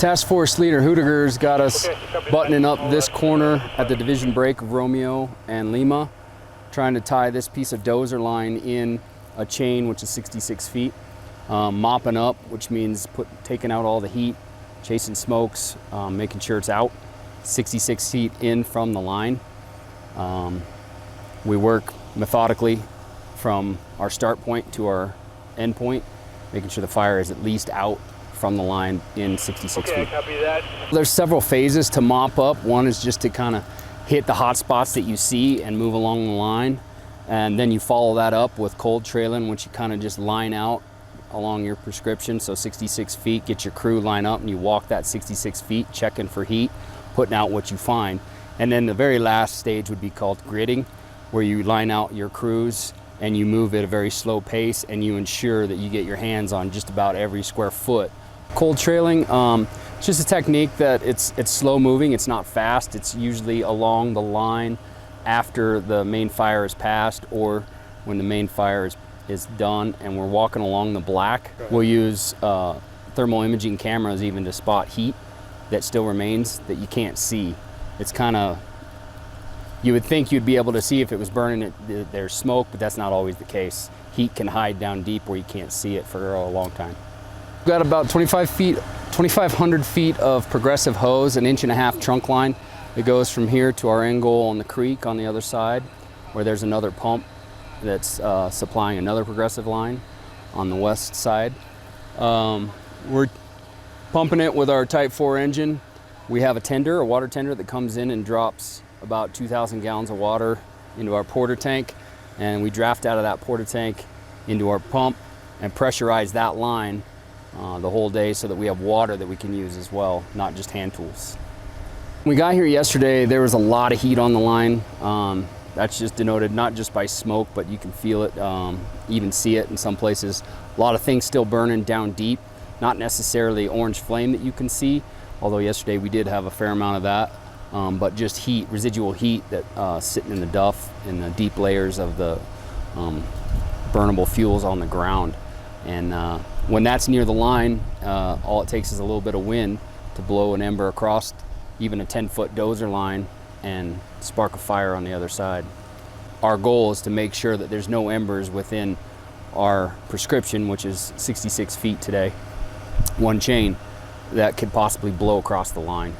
Task Force Leader Hudiger's got us buttoning up this corner at the division break of Romeo and Lima, trying to tie this piece of dozer line in a chain, which is 66 feet. Mopping up, which means taking out all the heat, chasing smokes, making sure it's out 66 feet in from the line. We work methodically from our start point to our end point, making sure the fire is at least out from the line in 66 feet. Copy that. There's several phases to mop up. One is just to kind of hit the hot spots that you see and move along the line. And then you follow that up with cold trailing, which you kind of just line out along your prescription. So 66 feet, get your crew line up and you walk that 66 feet, checking for heat, putting out what you find. And then the very last stage would be called gridding, where you line out your crews and you move at a very slow pace and you ensure that you get your hands on just about every square foot. Cold trailing, it's just a technique that it's slow moving, it's not fast. It's usually along the line after the main fire is passed or when the main fire is done and we're walking along the black. We'll use thermal imaging cameras even to spot heat that still remains that you can't see. It's kind of, you would think you'd be able to see if it was burning, there's smoke, but that's not always the case. Heat can hide down deep where you can't see it for a long time. We've got about 2,500 feet of progressive hose, an 1.5 inch trunk line. It goes from here to our end goal on the creek on the other side, where there's another pump that's supplying another progressive line on the west side. We're pumping it with our Type 4 engine. We have a water tender that comes in and drops about 2,000 gallons of water into our porter tank, and we draft out of that porter tank into our pump and pressurize that line the whole day so that we have water that we can use as well, not just hand tools. When we got here yesterday, there was a lot of heat on the line. That's just denoted not just by smoke, but you can feel it, even see it in some places. A lot of things still burning down deep, not necessarily orange flame that you can see, although yesterday we did have a fair amount of that, but just heat, residual heat that sitting in the duff in the deep layers of the burnable fuels on the ground. And when that's near the line, all it takes is a little bit of wind to blow an ember across even a 10-foot dozer line and spark a fire on the other side. Our goal is to make sure that there's no embers within our prescription, which is 66 feet today, one chain, that could possibly blow across the line.